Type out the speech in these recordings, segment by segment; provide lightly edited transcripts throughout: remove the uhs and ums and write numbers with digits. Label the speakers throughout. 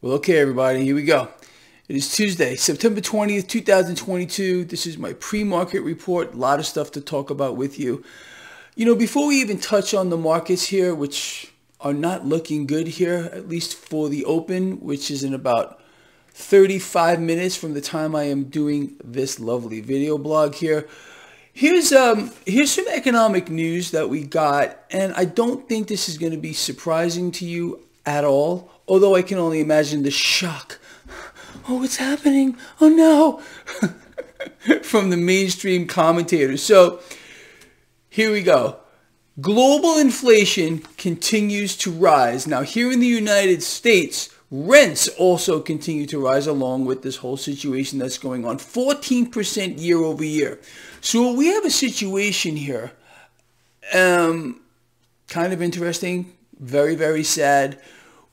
Speaker 1: Well, okay, everybody, here we go. It is Tuesday, September 20th, 2022. This is my pre-market report. A lot of stuff to talk about with you. You know, before we even touch on the markets here, which are not looking good here, at least for the open, which is in about 35 minutes from the time I am doing this lovely video blog here. Here's some economic news that we got, and I don't think this is going to be surprising to you at all, although I can only imagine the shock. Oh, what's happening? Oh, no. From the mainstream commentators. So here we go. Global inflation continues to rise. Now, here in the United States, rents also continue to rise along with this whole situation that's going on. 14% year over year. So we have a situation here, kind of interesting, very, very sad,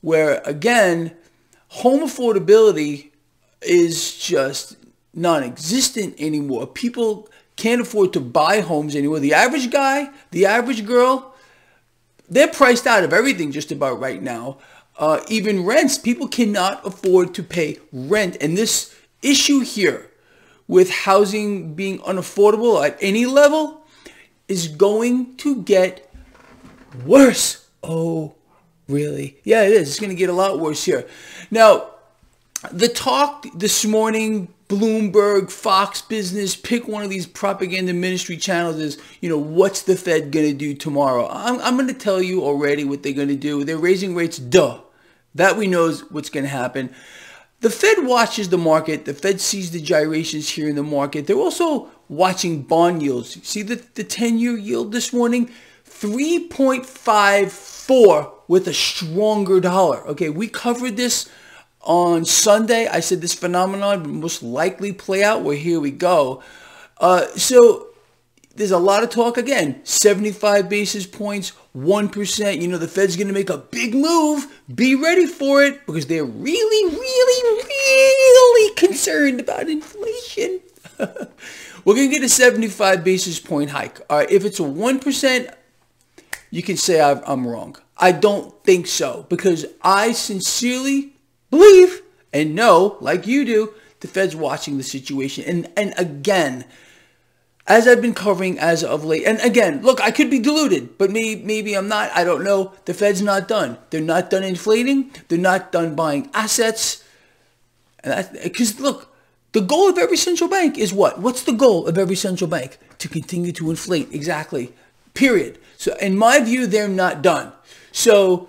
Speaker 1: where, again, home affordability is just non-existent anymore. People can't afford to buy homes anymore. The average guy, the average girl, they're priced out of everything just about right now. Even rents, people cannot afford to pay rent. And this issue here with housing being unaffordable at any level is going to get worse. Oh, really? Yeah, it is. It's going to get a lot worse here. Now, the talk this morning, Bloomberg, Fox Business, pick one of these propaganda ministry channels is, you know, what's the Fed going to do tomorrow? I'm going to tell you already what they're going to do. They're raising rates, duh. That we know is what's going to happen. The Fed watches the market. The Fed sees the gyrations here in the market. They're also watching bond yields. See the 10-year yield this morning? 3.54 with a stronger dollar. Okay, we covered this on Sunday. I said this phenomenon would most likely play out. Well, here we go. So there's a lot of talk again. 75 basis points, 1%. You know, the Fed's going to make a big move. Be ready for it because they're really, really, really concerned about inflation. We're going to get a 75 basis point hike. All right, if it's a 1%, you can say I'm wrong. I don't think so because I sincerely believe and know, like you do, the Fed's watching the situation. And again, as I've been covering as of late, and again, look, I could be deluded, but maybe I'm not. I don't know. The Fed's not done. They're not done inflating. They're not done buying assets. And because look, the goal of every central bank is what? What's the goal of every central bank? To continue to inflate. Exactly. Period. So in my view, they're not done. So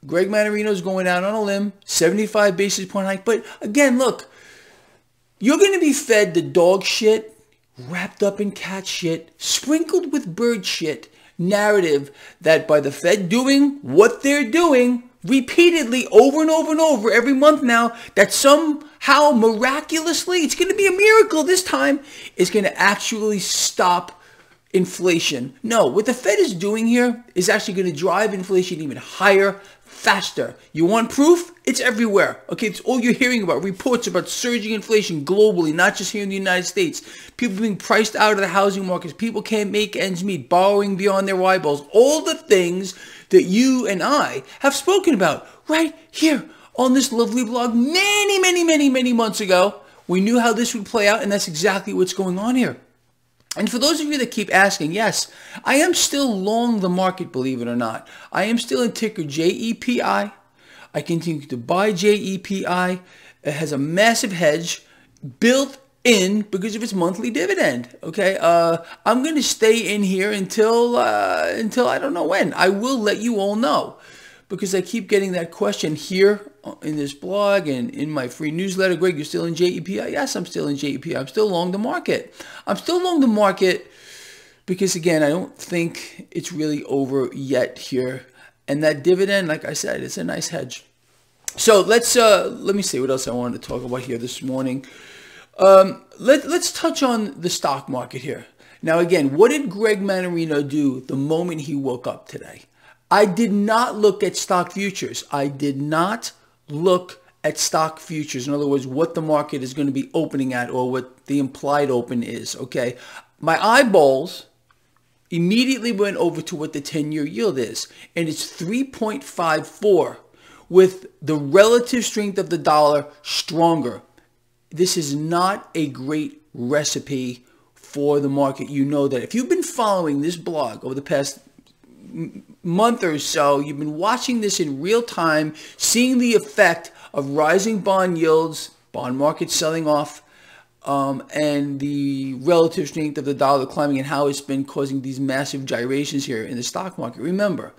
Speaker 1: Greg Mannarino is going out on a limb, 75 basis point hike. But again, look, you're going to be fed the dog shit, wrapped up in cat shit, sprinkled with bird shit narrative that by the Fed doing what they're doing repeatedly over and over and over every month now, that somehow miraculously, it's going to be a miracle this time, is going to actually stop inflation. No, what the Fed is doing here is actually going to drive inflation even higher, faster. You want proof? It's everywhere. Okay, it's all you're hearing about. Reports about surging inflation globally, not just here in the United States. People being priced out of the housing markets. People can't make ends meet, borrowing beyond their eyeballs. All the things that you and I have spoken about right here on this lovely blog many months ago. We knew how this would play out, and that's exactly what's going on here. And for those of you that keep asking, yes, I am still long the market, believe it or not. I am still in ticker JEPI. I continue to buy JEPI. It has a massive hedge built in because of its monthly dividend. Okay, I'm going to stay in here until I don't know when. I will let you all know because I keep getting that question here in this blog and in my free newsletter. Greg, you're still in JEPI? Yes, I'm still in JEPI. I'm still long the market. I'm still long the market because, again, I don't think it's really over yet here. And that dividend, like I said, it's a nice hedge. So let me see what else I wanted to talk about here this morning. Let's touch on the stock market here. Now, again, what did Greg Mannarino do the moment he woke up today? I did not look at stock futures. I did not look at stock futures. In other words, what the market is going to be opening at or what the implied open is, okay? My eyeballs immediately went over to what the 10-year yield is, and it's 3.54, with the relative strength of the dollar stronger. This is not a great recipe for the market. You know that. If you've been following this blog over the past month or so, you've been watching this in real time, seeing the effect of rising bond yields, bond market selling off, and the relative strength of the dollar climbing, and how it's been causing these massive gyrations here in the stock market. Remember,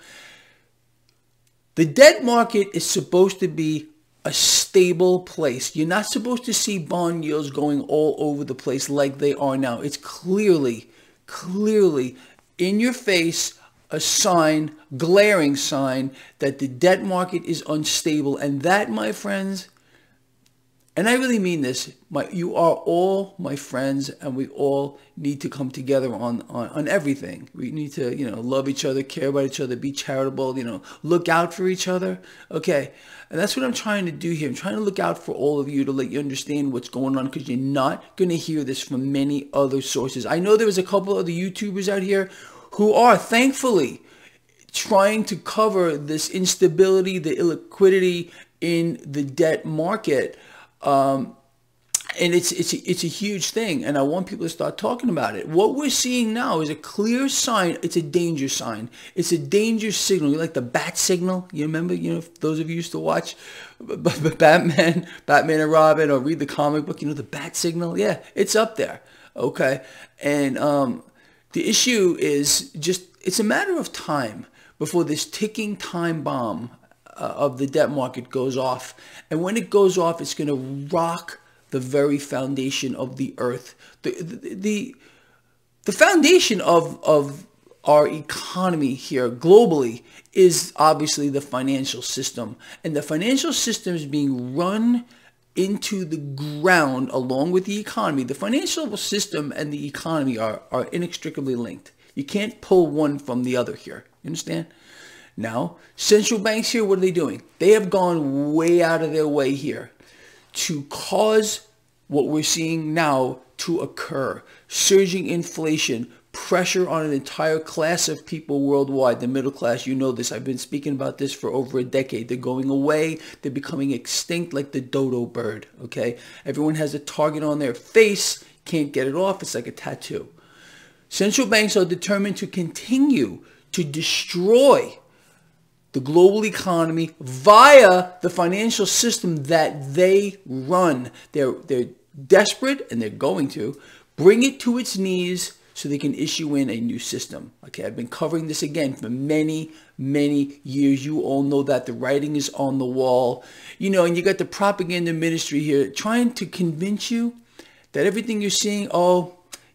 Speaker 1: the debt market is supposed to be a stable place. You're not supposed to see bond yields going all over the place like they are now. It's clearly in your face, a sign, glaring sign, that the debt market is unstable. And that, my friends, and I really mean this, you are all my friends, and we all need to come together on everything. We need to, love each other, care about each other, be charitable, look out for each other. Okay. And that's what I'm trying to do here. I'm trying to look out for all of you, to let you understand what's going on, because you're not going to hear this from many other sources. I know there was a couple other YouTubers out here who are, thankfully, trying to cover this instability, the illiquidity in the debt market. And it's a huge thing, and I want people to start talking about it. What we're seeing now is a clear sign. It's a danger sign. It's a danger signal. You like the bat signal? You remember, those of you used to watch Batman and Robin, or read the comic book, the bat signal? Yeah, it's up there. Okay. And the issue is just, it's a matter of time before this ticking time bomb of the debt market goes off. And when it goes off, it's going to rock the very foundation of the earth. The foundation of our economy here globally is obviously the financial system. And the financial system is being run into the ground along with the economy. The financial system and the economy are inextricably linked. You can't pull one from the other here. You understand? Now, central banks here, what are they doing? They have gone way out of their way here to cause what we're seeing now to occur. Surging inflation, pressure on an entire class of people worldwide, the middle class. You know this. I've been speaking about this for over a decade. They're going away. They're becoming extinct like the dodo bird, okay? Everyone has a target on their face, can't get it off. It's like a tattoo. Central banks are determined to continue to destroy the global economy via the financial system that they run. They're desperate, and they're going to bring it to its knees so they can issue in a new system. Okay, I've been covering this again for many years. You all know that. The writing is on the wall. And you got the propaganda ministry here trying to convince you that everything you're seeing,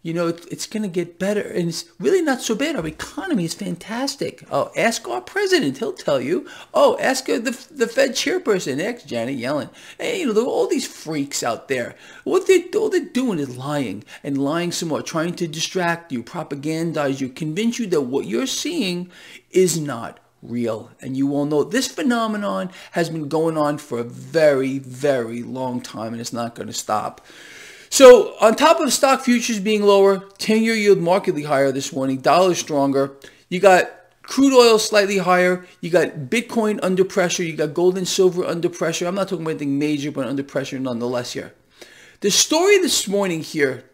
Speaker 1: it's going to get better. And it's really not so bad. Our economy is fantastic. Oh, ask our president. He'll tell you. Oh, ask the Fed chairperson. Ask Janet Yellen. Hey, there are all these freaks out there. All they're doing is lying, and lying some more, trying to distract you, propagandize you, convince you that what you're seeing is not real. And you all know this phenomenon has been going on for a very, very long time, and it's not going to stop. So on top of stock futures being lower, 10-year yield markedly higher this morning, dollar stronger, you got crude oil slightly higher, you got Bitcoin under pressure, you got gold and silver under pressure. I'm not talking about anything major, but under pressure nonetheless here. The story this morning here,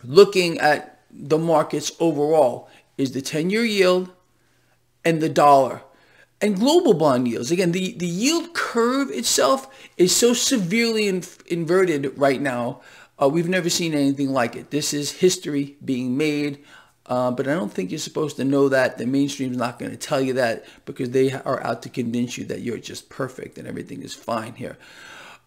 Speaker 1: looking at the markets overall, is the 10-year yield and the dollar. And global bond yields. Again, the yield curve itself is so severely inverted right now. We've never seen anything like it. This is history being made, but I don't think you're supposed to know that. The mainstream's not going to tell you that, because they are out to convince you that you're just perfect and everything is fine here.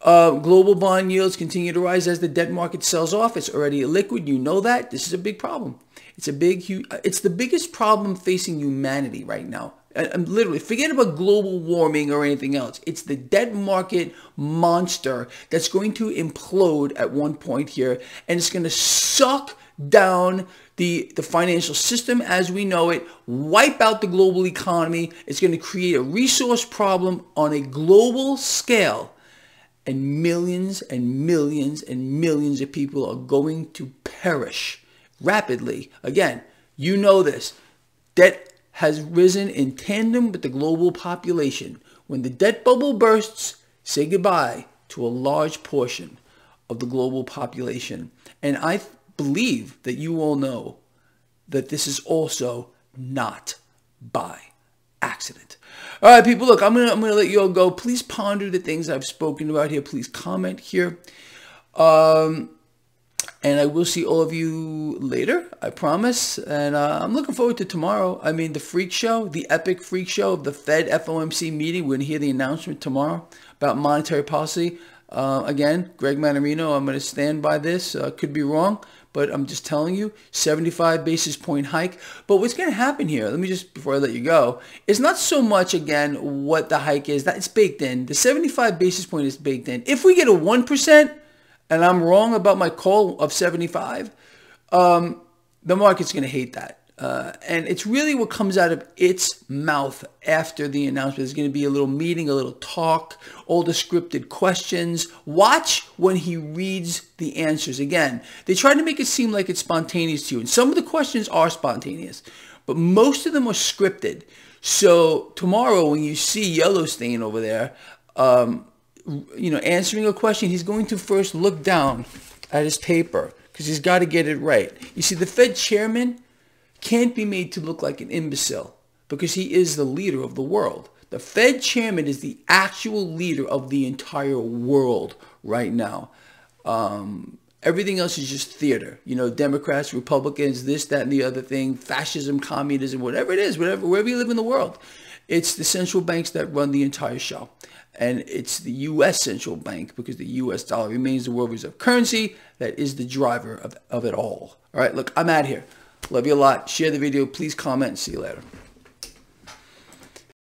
Speaker 1: Global bond yields continue to rise as the debt market sells off. It's already illiquid. You know that. This is a big problem. It's the biggest problem facing humanity right now. And literally, forget about global warming or anything else. It's the debt market monster that's going to implode at one point here, and it's going to suck down the financial system as we know it, wipe out the global economy. It's going to create a resource problem on a global scale, and millions and millions and millions of people are going to perish rapidly. Again, you know this. Debt has risen in tandem with the global population. When the debt bubble bursts, say goodbye to a large portion of the global population. And I believe that you all know that this is also not by accident. All right, people, look, I'm gonna let you all go. Please ponder the things I've spoken about here. Please comment here. And I will see all of you later, I promise. And I'm looking forward to tomorrow. I mean, the freak show, the epic freak show of the Fed FOMC meeting. We're going to hear the announcement tomorrow about monetary policy. Again, Greg Mannarino, I'm going to stand by this. Could be wrong, but I'm just telling you, 75 basis point hike. But what's going to happen here, let me just, before I let you go, is not so much, again, what the hike is. That's baked in. The 75 basis point is baked in. If we get a 1%, and I'm wrong about my call of 75, the market's going to hate that. And it's really what comes out of its mouth after the announcement. There's going to be a little meeting, a little talk, all the scripted questions. Watch when he reads the answers. Again, they try to make it seem like it's spontaneous to you. And some of the questions are spontaneous, but most of them are scripted. So tomorrow when you see Yellowstone over there, answering a question, he's going to first look down at his paper because he's got to get it right. You see, the Fed chairman can't be made to look like an imbecile because he is the leader of the world. The Fed chairman is the actual leader of the entire world right now. Everything else is just theater. Democrats, Republicans, this, that, and the other thing, fascism, communism, whatever it is, wherever you live in the world. It's the central banks that run the entire show. And it's the U.S. central bank, because the U.S. dollar remains the world reserve currency, that is the driver of it all. All right, look, I'm out here. Love you a lot. Share the video. Please comment. See you later.